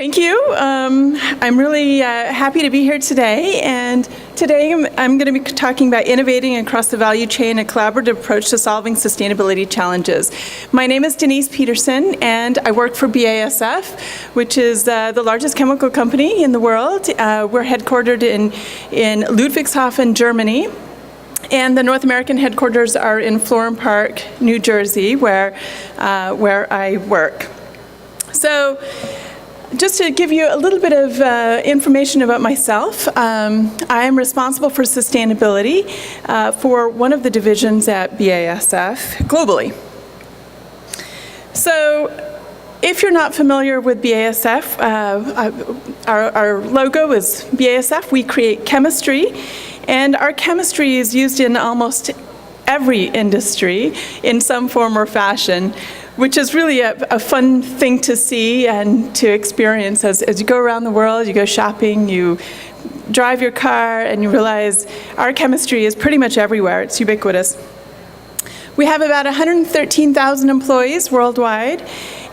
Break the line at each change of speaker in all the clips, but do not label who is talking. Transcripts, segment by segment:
Thank you. I'm really happy to be here today, and today I'm going to be talking about innovating across the value chain, a collaborative approach to solving sustainability challenges. My name is Denise Peterson, and I work for BASF, which is the largest chemical company in the world. We're headquartered in Ludwigshafen, Germany. And the North American headquarters are in Florham Park, New Jersey, where I work. So, just to give you a little bit of information about myself, I am responsible for sustainability for one of the divisions at BASF globally. So, if you're not familiar with BASF, our logo is BASF. We create chemistry, and our chemistry is used in almost every industry in some form or fashion, which is really a fun thing to see and to experience as you go around the world, you go shopping, you drive your car, and you realize our chemistry is pretty much everywhere. It's ubiquitous. We have about 113,000 employees worldwide,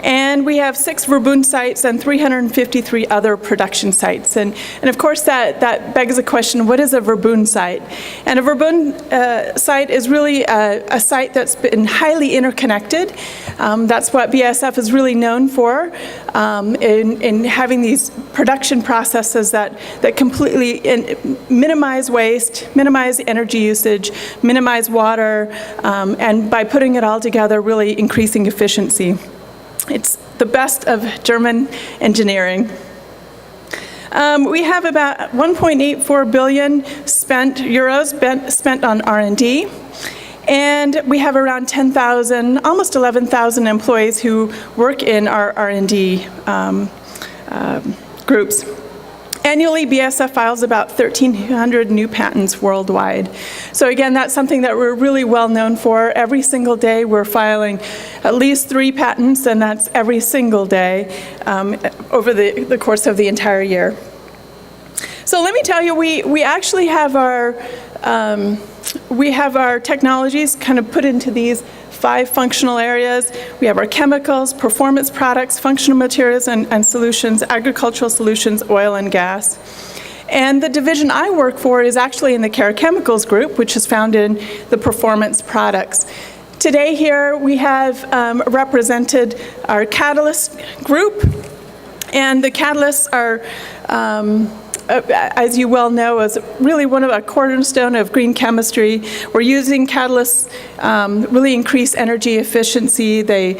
and we have 6 Verbund sites and 353 other production sites. And of course, that begs the question, what is a Verbund site? And a Verbund site is really a site that's been highly interconnected. That's what BASF is really known for, in having these production processes that completely minimize waste, minimize energy usage, minimize water, and by putting it all together, really increasing efficiency. It's the best of German engineering. We have about 1.84 billion euros spent on R&D, and we have around 10,000, almost 11,000 employees who work in our R&D groups. Annually, BASF files about 1,300 new patents worldwide. So again, that's something that we're really well known for. Every single day we're filing at least 3 patents, and that's every single day over the course of the entire year. So let me tell you, we actually have our technologies kind of put into these 5 functional areas. We have our chemicals, performance products, functional materials and solutions, agricultural solutions, oil and gas. And the division I work for is actually in the Care Chemicals group, which is found in the performance products. Today here we have represented our catalyst group, and the catalysts are as you well know, is really one of a cornerstone of green chemistry. We're using catalysts really increase energy efficiency. They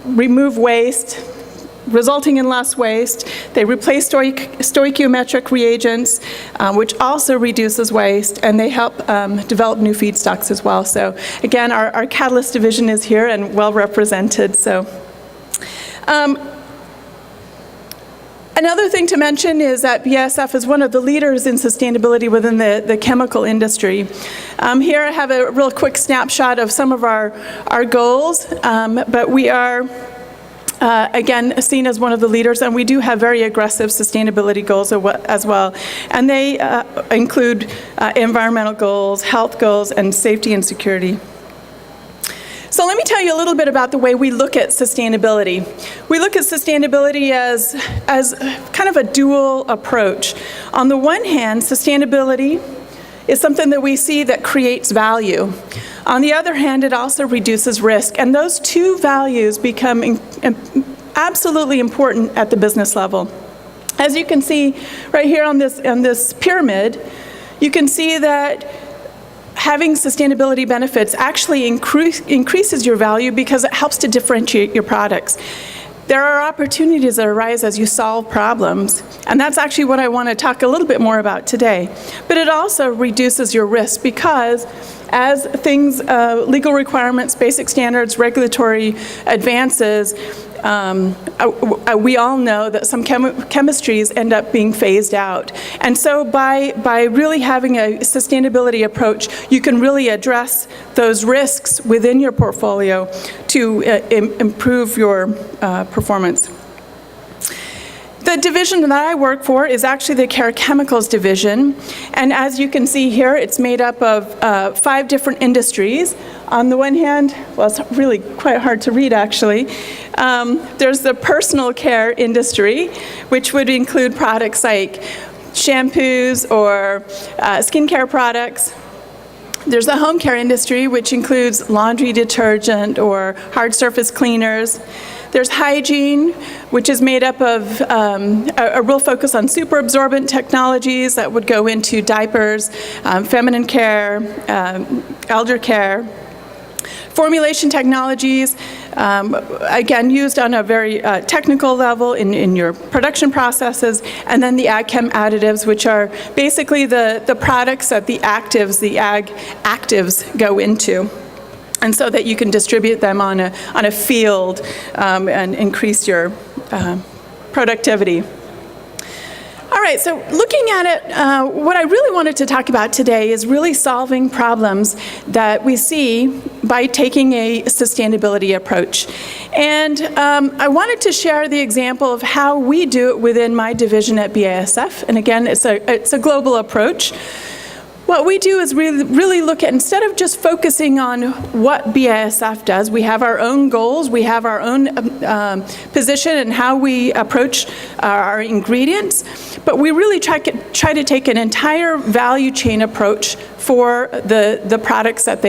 remove waste, resulting in less waste. They replace stoichiometric reagents, which also reduces waste, and they help develop new feedstocks as well. So again, our catalyst division is here and well represented. So. Another thing to mention is that BASF is one of the leaders in sustainability within the chemical industry. Here I have a real quick snapshot of some of our goals, but we are, again, seen as one of the leaders, and we do have very aggressive sustainability goals as well. And they include environmental goals, health goals, and safety and security. So let me tell you a little bit about the way we look at sustainability. We look at sustainability as kind of a dual approach. On the one hand, sustainability is something that we see that creates value. On the other hand, it also reduces risk. And those two values become absolutely important at the business level. As you can see right here on this pyramid, you can see that having sustainability benefits actually increases your value because it helps to differentiate your products. There are opportunities that arise as you solve problems, and that's actually what I want to talk a little bit more about today. But it also reduces your risk because as things, legal requirements, basic standards, regulatory advances, we all know that some chemistries end up being phased out. And so by really having a sustainability approach, you can really address those risks within your portfolio to improve your performance. The division that I work for is actually the Care Chemicals division, and as you can see here, it's made up of 5 different industries. On the one hand, well, it's really quite hard to read actually, there's the personal care industry, which would include products like shampoos or skincare products. There's the home care industry, which includes laundry detergent or hard surface cleaners. There's hygiene, which is made up of a real focus on super absorbent technologies that would go into diapers, feminine care, elder care. Formulation technologies, again, used on a very technical level in your production processes, and then the ag chem additives, which are basically the products that the ag actives go into, and so that you can distribute them on a field and increase your productivity. All right, so looking at it, what I really wanted to talk about today is really solving problems that we see by taking a sustainability approach. And I wanted to share the example of how we do it within my division at BASF. And again, it's a global approach. What we do is really look at, instead of just focusing on what BASF does, we have our own goals, we have our own position and how we approach our ingredients, but we really try to take an entire value chain approach for the products that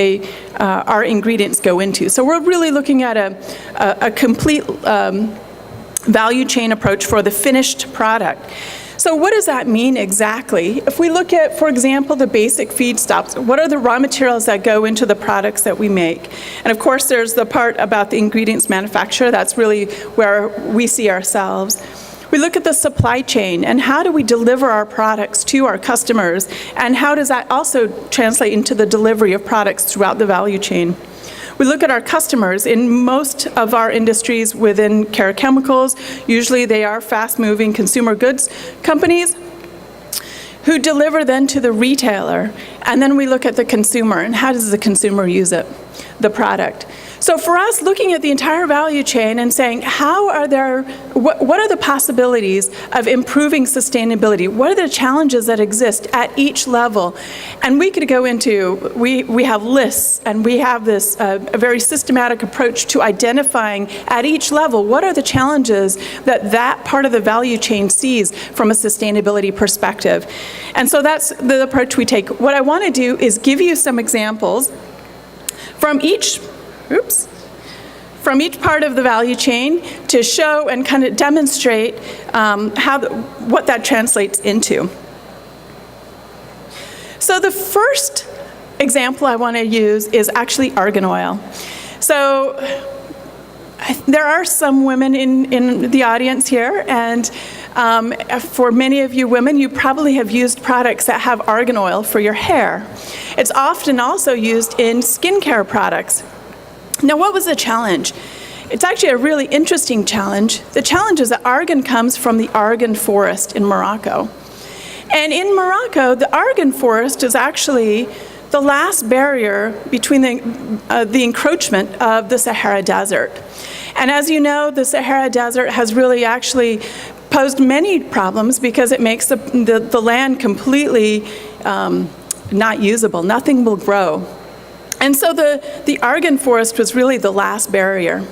our ingredients go into. So we're really looking at a complete value chain approach for the finished product. So what does that mean exactly? If we look at, for example, the basic feedstocks, what are the raw materials that go into the products that we make? And of course, there's the part about the ingredients manufacturer. That's really where we see ourselves. We look at the supply chain and how do we deliver our products to our customers, and how does that also translate into the delivery of products throughout the value chain? We look at our customers. In most of our industries within Care Chemicals, usually they are fast-moving consumer goods companies who deliver then to the retailer. And then we look at the consumer and how does the consumer use it, the product. So for us, looking at the entire value chain and saying, what are the possibilities of improving sustainability? What are the challenges that exist at each level? And we could go into, we have lists, and we have this a very systematic approach to identifying at each level what are the challenges that part of the value chain sees from a sustainability perspective. And so that's the approach we take. What I want to do is give you some examples from each part of the value chain to show and kind of demonstrate what that translates into. So the first example I want to use is actually argan oil. So there are some women in the audience here, and for many of you women, you probably have used products that have argan oil for your hair. It's often also used in skincare products. Now, what was the challenge? It's actually a really interesting challenge. The challenge is that argan comes from the argan forest in Morocco. And in Morocco, the argan forest is actually the last barrier between the encroachment of the Sahara Desert. And as you know, the Sahara Desert has really actually posed many problems because it makes the land completely not usable. Nothing will grow. And so the argan forest was really the last barrier.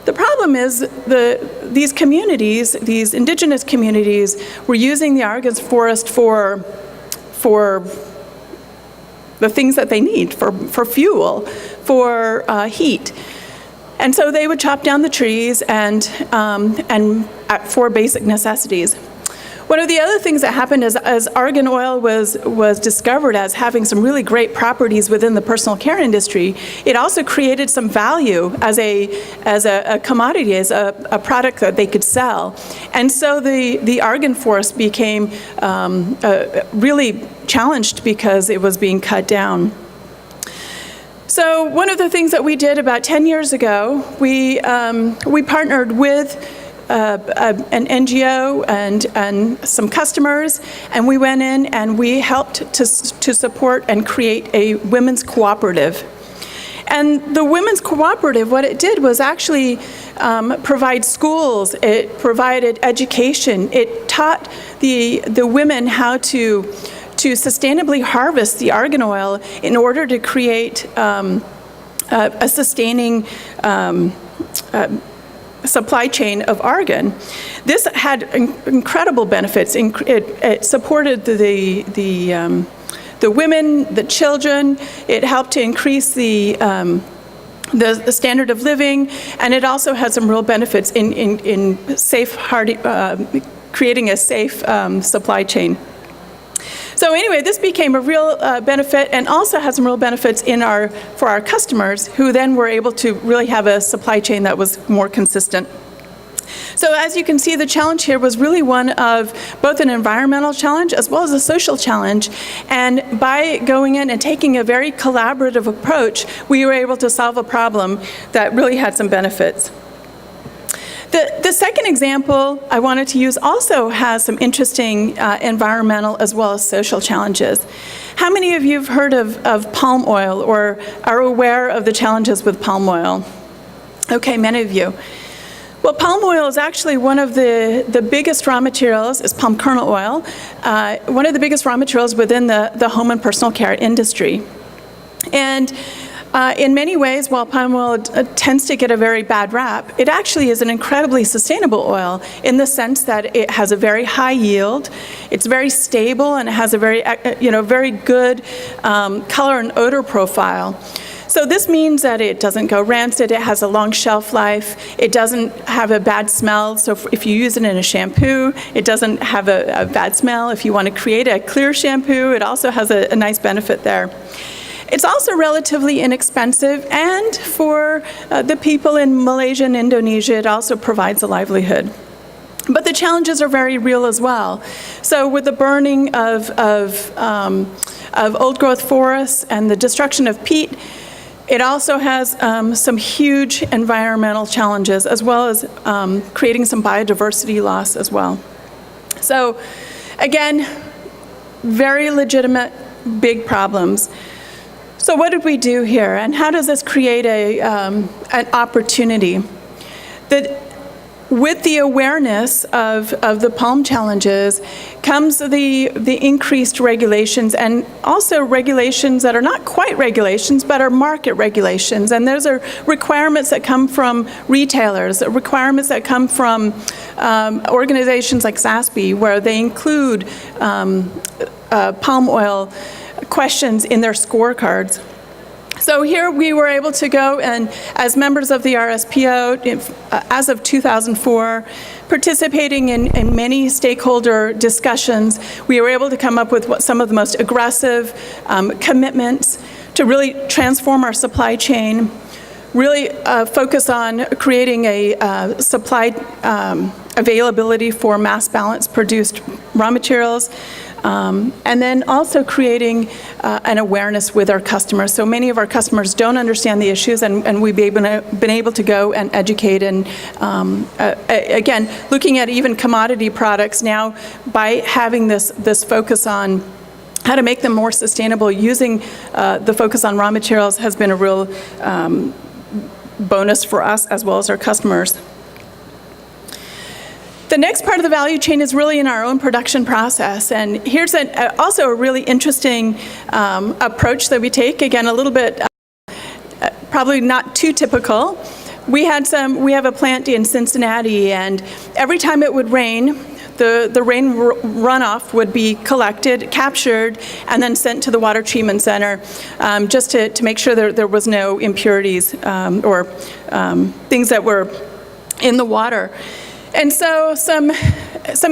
The problem is these communities, these indigenous communities, were using the argan forest for the things that they need, for fuel, for heat. And so they would chop down the trees and for basic necessities. One of the other things that happened is, as argan oil was discovered as having some really great properties within the personal care industry, it also created some value as a commodity, as a product that they could sell. And so the argan forest became really challenged because it was being cut down. So one of the things that we did about 10 years ago, we partnered with an NGO and some customers, and we went in and we helped to support and create a women's cooperative. And the Women's Cooperative, what it did was actually provide schools, it provided education, it taught the women how to sustainably harvest the argan oil in order to create a sustaining supply chain of argan. This had incredible benefits. It supported the women, the children. It helped to increase the standard of living, and it also had some real benefits in creating a safe supply chain. So anyway, this became a real benefit, and also has some real benefits for our customers, who then were able to really have a supply chain that was more consistent. So as you can see, the challenge here was really one of both an environmental challenge as well as a social challenge. And by going in and taking a very collaborative approach, we were able to solve a problem that really had some benefits. The second example I wanted to use also has some interesting environmental as well as social challenges. How many of you have heard of palm oil or are aware of the challenges with palm oil? Okay, many of you. Well, palm oil is actually one of the biggest raw materials, is palm kernel oil, one of the biggest raw materials within the home and personal care industry. And in many ways, while palm oil tends to get a very bad rap, it actually is an incredibly sustainable oil in the sense that it has a very high yield, it's very stable, and it has a very good color and odor profile. So this means that it doesn't go rancid, it has a long shelf life, it doesn't have a bad smell, so if you use it in a shampoo, it doesn't have a bad smell. If you want to create a clear shampoo, it also has a nice benefit there. It's also relatively inexpensive, and for the people in Malaysia and Indonesia, it also provides a livelihood. But the challenges are very real as well. So with the burning of old-growth forests and the destruction of peat, it also has some huge environmental challenges, as well as creating some biodiversity loss as well. So again, very legitimate, big problems. So what did we do here, and how does this create an opportunity? With the awareness of the palm challenges comes the increased regulations, and also regulations that are not quite regulations but are market regulations. And those are requirements that come from retailers, requirements that come from organizations like SASB, where they include palm oil questions in their scorecards. So here we were able to go, and as members of the RSPO, as of 2004, participating in many stakeholder discussions, we were able to come up with some of the most aggressive commitments to really transform our supply chain, really focus on creating a supply availability for mass balance produced raw materials, and then also creating an awareness with our customers. So many of our customers don't understand the issues, and we've been able to go and educate, and again, looking at even commodity products now, by having this focus on how to make them more sustainable, using the focus on raw materials has been a real bonus for us as well as our customers. The next part of the value chain is really in our own production process, and here's also a really interesting approach that we take. Again, a little bit probably not too typical. We have a plant in Cincinnati, and every time it would rain, the rain runoff would be collected, captured, and then sent to the water treatment center, just to make sure there was no impurities or things that were in the water. And so some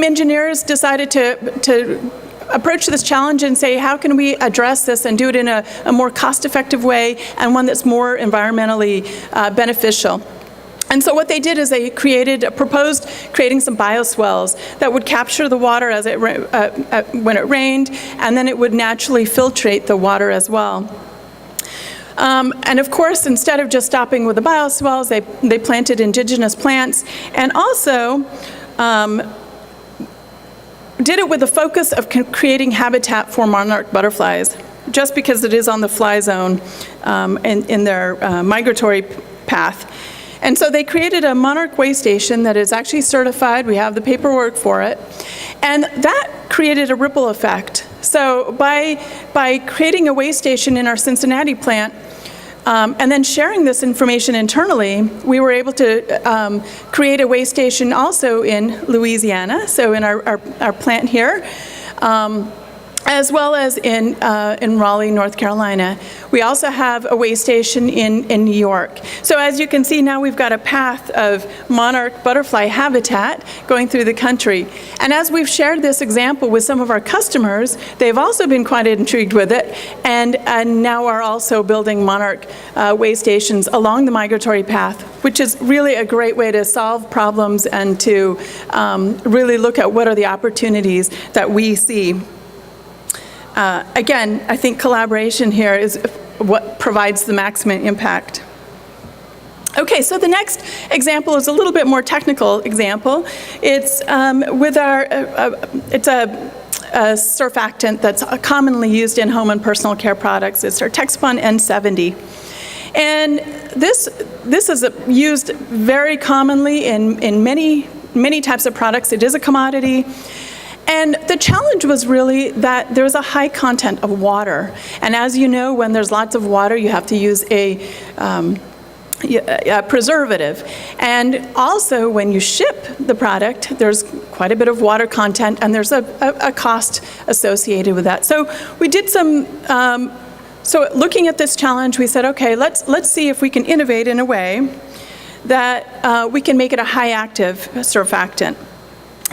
engineers decided to approach this challenge and say, how can we address this and do it in a more cost-effective way, and one that's more environmentally beneficial? And so what they did is they proposed creating some bioswales that would capture the water as when it rained, and then it would naturally filtrate the water as well. And of course, instead of just stopping with the bioswales, they planted indigenous plants, and also did it with the focus of creating habitat for monarch butterflies. just because it is on the fly zone in their migratory path. And so they created a monarch way station that is actually certified. We have the paperwork for it. And that created a ripple effect. So by creating a way station in our Cincinnati plant, and then sharing this information internally, we were able to create a way station also in Louisiana, so in our plant here, as well as in Raleigh, North Carolina. We also have a way station in New York. So as you can see now, we've got a path of monarch butterfly habitat going through the country. And as we've shared this example with some of our customers, they've also been quite intrigued with it, and now are also building monarch way stations along the migratory path, which is really a great way to solve problems and to really look at what are the opportunities that we see. Again, I think collaboration here is what provides the maximum impact. Okay, so the next example is a little bit more technical example. It's with it's a surfactant that's commonly used in home and personal care products. It's our Texpon N70. And this is used very commonly in many types of products. It is a commodity. And the challenge was really that there was a high content of water. And as you know, when there's lots of water, you have to use a preservative. And also, when you ship the product, there's quite a bit of water content, and there's a cost associated with that. So we did some, so looking at this challenge, we said, okay, let's see if we can innovate in a way that we can make it a high-active surfactant.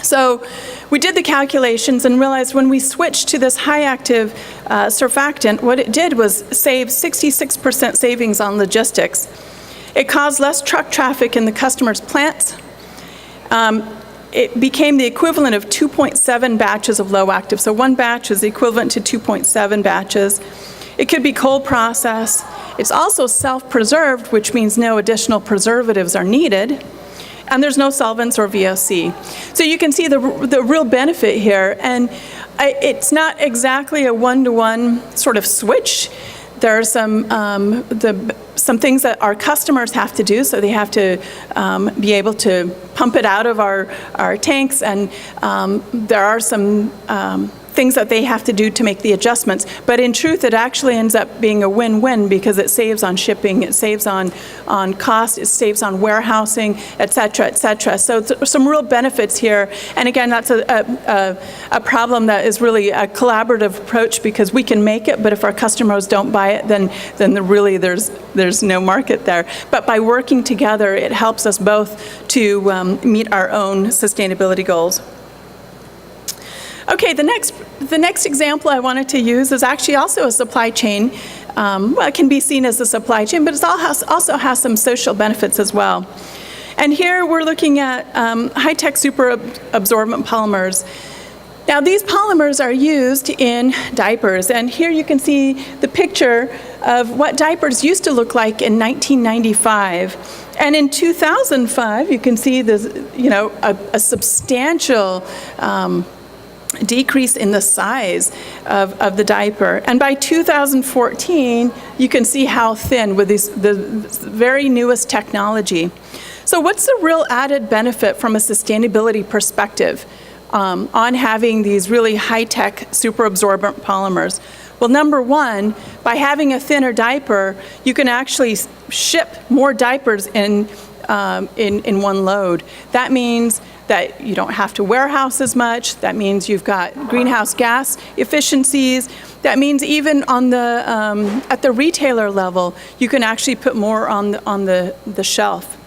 So we did the calculations and realized when we switched to this high-active surfactant, what it did was save 66% savings on logistics. It caused less truck traffic in the customer's plants. It became the equivalent of 2.7 batches of low-active. So one batch is equivalent to 2.7 batches. It could be cold processed. It's also self-preserved, which means no additional preservatives are needed. And there's no solvents or VOC. So you can see the real benefit here. And it's not exactly a one-to-one sort of switch. There are some things that our customers have to do. So they have to be able to pump it out of our tanks. And there are some things that they have to do to make the adjustments. But in truth, it actually ends up being a win-win because it saves on shipping, it saves on cost, it saves on warehousing, et cetera, et cetera. So some real benefits here. And again, that's a problem that is really a collaborative approach because we can make it, but if our customers don't buy it, then really there's no market there. But by working together, it helps us both to meet our own sustainability goals. Okay, the next example I wanted to use is actually also a supply chain. Well, it can be seen as a supply chain, but it also has some social benefits as well. And here we're looking at high-tech super absorbent polymers. Now, these polymers are used in diapers, and here you can see the picture of what diapers used to look like in 1995. And in 2005, you can see this, a substantial decrease in the size of the diaper. And by 2014, you can see how thin with the very newest technology. So what's the real added benefit from a sustainability perspective on having these really high-tech superabsorbent polymers? Well, number one, by having a thinner diaper, you can actually ship more diapers in one load. That means that you don't have to warehouse as much. That means you've got greenhouse gas efficiencies. That means even on the at the retailer level, you can actually put more on the shelf.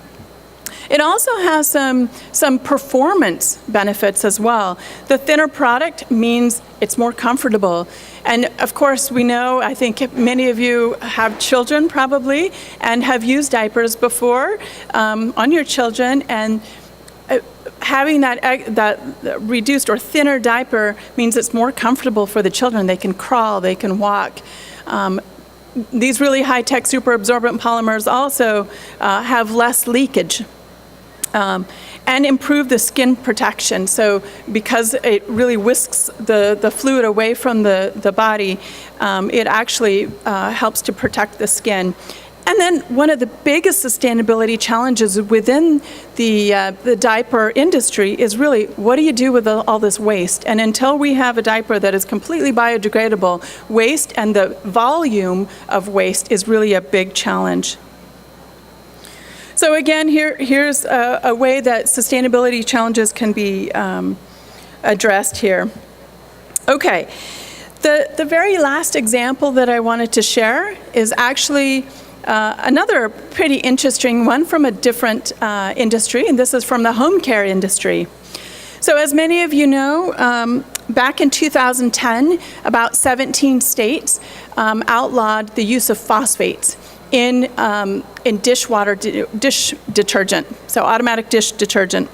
It also has some performance benefits as well. The thinner product means it's more comfortable. And of course, we know, I think many of you have children probably and have used diapers before on your children. And having that reduced or thinner diaper means it's more comfortable for the children. They can crawl, they can walk. These really high-tech superabsorbent polymers also have less leakage. and improve the skin protection. So because it really whisks the fluid away from the body, it actually helps to protect the skin. And then one of the biggest sustainability challenges within the diaper industry is really, what do you do with all this waste? And until we have a diaper that is completely biodegradable, waste and the volume of waste is really a big challenge. So again, here's a way that sustainability challenges can be addressed here. Okay, the very last example that I wanted to share is actually another pretty interesting one from a different industry, and this is from the home care industry. So as many of you know, back in 2010, about 17 states outlawed the use of phosphates in dishwater dish detergent, so automatic dish detergent.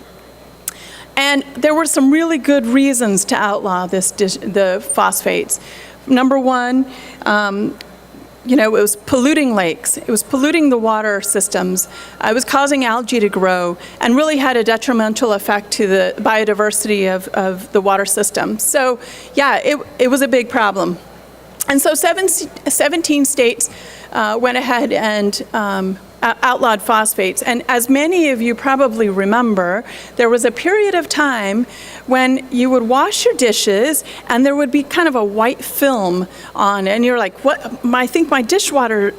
And there were some really good reasons to outlaw the phosphates. Number one, it was polluting lakes. It was polluting the water systems. It was causing algae to grow and really had a detrimental effect to the biodiversity of the water system. So yeah, it was a big problem. And so 17 states went ahead and outlawed phosphates. And as many of you probably remember, there was a period of time when you would wash your dishes and there would be kind of a white film on, and you're like, "What? I think my dishwasher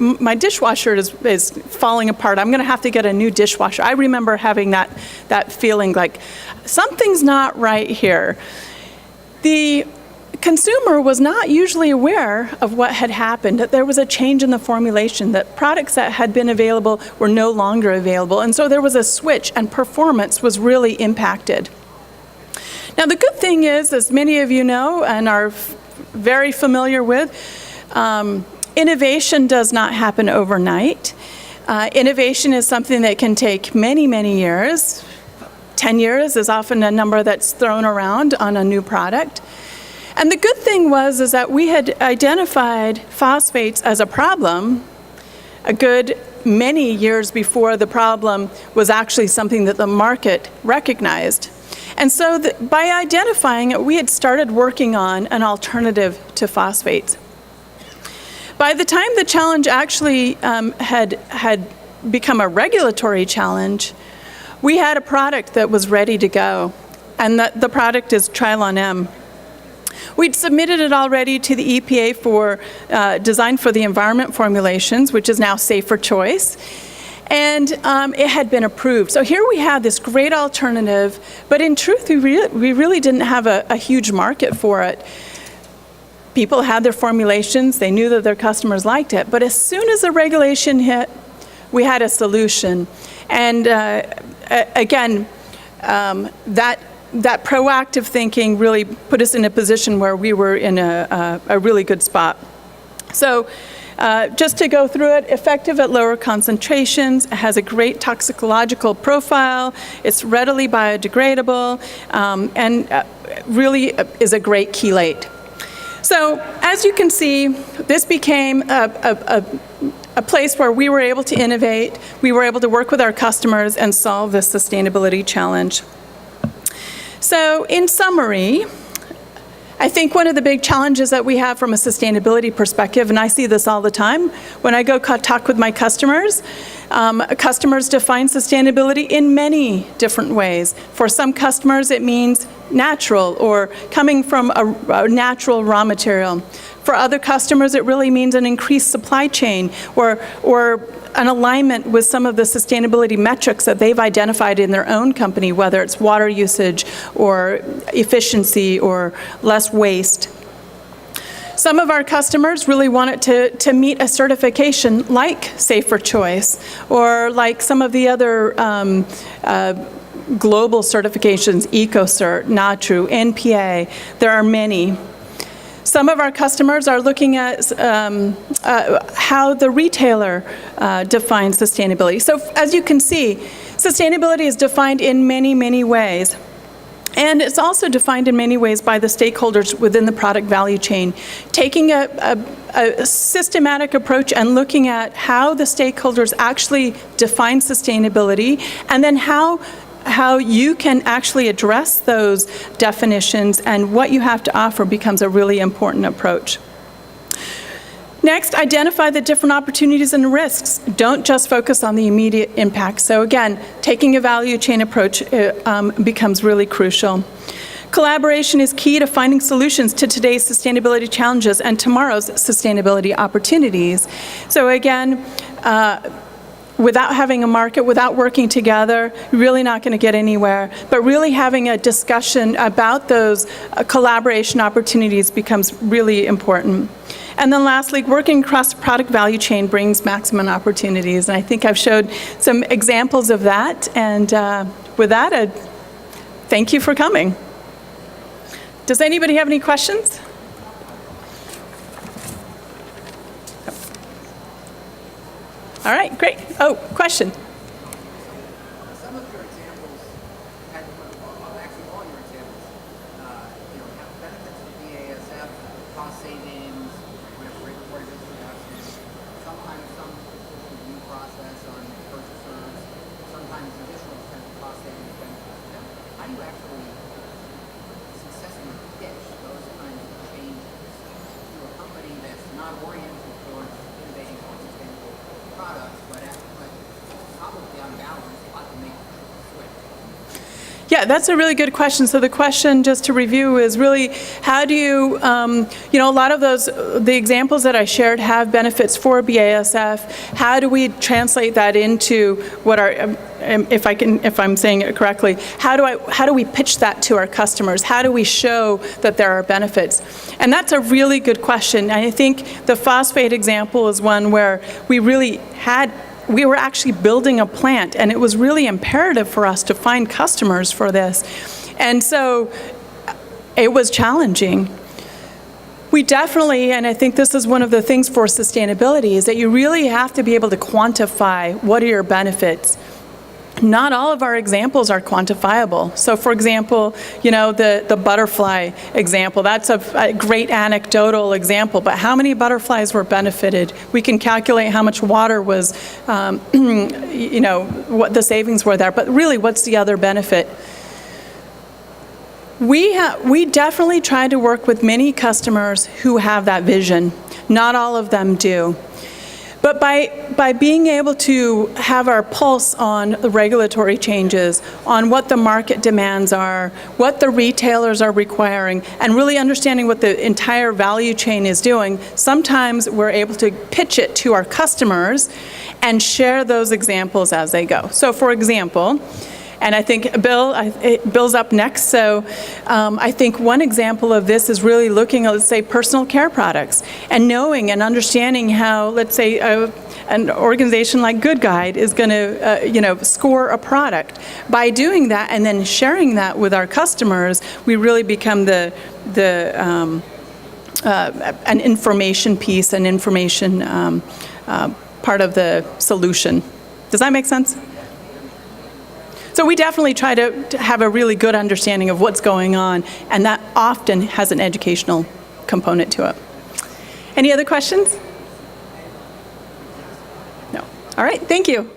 is falling apart. I'm going to have to get a new dishwasher." I remember having that feeling like something's not right here. The consumer was not usually aware of what had happened, that there was a change in the formulation, that products that had been available were no longer available, and so there was a switch and performance was really impacted. Now the good thing is, as many of you know and are very familiar with, innovation does not happen overnight. Innovation is something that can take many, many years. 10 years is often a number that's thrown around on a new product. And the good thing is that we had identified phosphates as a problem a good many years before the problem was actually something that the market recognized. And so by identifying it, we had started working on an alternative to phosphates. By the time the challenge actually had become a regulatory challenge, we had a product that was ready to go, and the product is Trilon M. We'd submitted it already to the EPA for Design for the Environment formulations, which is now Safer Choice, and it had been approved. So here we had this great alternative, but in truth, we really didn't have a huge market for it. People had their formulations, they knew that their customers liked it, but as soon as the regulation hit, we had a solution. And again, that proactive thinking really put us in a position where we were in a really good spot. So just to go through it, effective at lower concentrations, it has a great toxicological profile, it's readily biodegradable, and really is a great chelate. So as you can see, this became a place where we were able to innovate, we were able to work with our customers and solve this sustainability challenge. So in summary, I think one of the big challenges that we have from a sustainability perspective, and I see this all the time when I go talk with my customers, customers define sustainability in many different ways. For some customers, it means natural or coming from a natural raw material. For other customers, it really means an increased supply chain or an alignment with some of the sustainability metrics that they've identified in their own company, whether it's water usage or efficiency or less waste. Some of our customers really want it to meet a certification like Safer Choice or like some of the other global certifications, EcoCert, NATRU, NPA. There are many. Some of our customers are looking at how the retailer defines sustainability. So as you can see, sustainability is defined in many, many ways. And it's also defined in many ways by the stakeholders within the product value chain, taking a systematic approach and looking at how the stakeholders actually define sustainability, and then how how you can actually address those definitions and what you have to offer becomes a really important approach. Next, identify the different opportunities and risks. Don't just focus on the immediate impact. So again, taking a value chain approach becomes really crucial. Collaboration is key to finding solutions to today's sustainability challenges and tomorrow's sustainability opportunities. So again, without having a market, without working together, you're really not going to get anywhere. But really having a discussion about those collaboration opportunities becomes really important. And then lastly, working across the product value chain brings maximum opportunities. And I think I've showed some examples of that. And with that, I thank you for coming. Does anybody have any questions? All right, great. Oh, question.
Some of your examples, actually all your examples, have benefits to BASF, cost savings, regulatory risk reduction, sometimes some review process on purchasers, sometimes additional potential cost savings benefits to them. How do you actually successfully pitch those kinds of changes to a company that's not oriented towards innovating on sustainable products, but probably on balance ought to make a switch?
Yeah, that's a really good question. So the question, just to review, is really how do you, a lot of the examples that I shared have benefits for BASF. How do we translate that into what our, if I'm saying it correctly, how do we pitch that to our customers? How do we show that there are benefits? And that's a really good question. And I think the phosphate example is one where we were actually building a plant, and it was really imperative for us to find customers for this. And so it was challenging. We definitely, and I think this is one of the things for sustainability, is that you really have to be able to quantify what are your benefits. Not all of our examples are quantifiable. So for example, the butterfly example, that's a great anecdotal example, but how many butterflies were benefited? We can calculate how much water was, what the savings were there, but really what's the other benefit? We definitely try to work with many customers who have that vision. Not all of them do. But by being able to have our pulse on the regulatory changes, on what the market demands are, what the retailers are requiring, and really understanding what the entire value chain is doing, sometimes we're able to pitch it to our customers and share those examples as they go. So for example, and I think Bill's up next, so I think one example of this is really looking at, let's say, personal care products and knowing and understanding how, let's say, an organization like Good Guide is going to, score a product. By doing that and then sharing that with our customers, we really become an information piece, an information part of the solution. Does that make sense? So we definitely try to have a really good understanding of what's going on, and that often has an educational component to it. Any other questions? No. All right, thank you.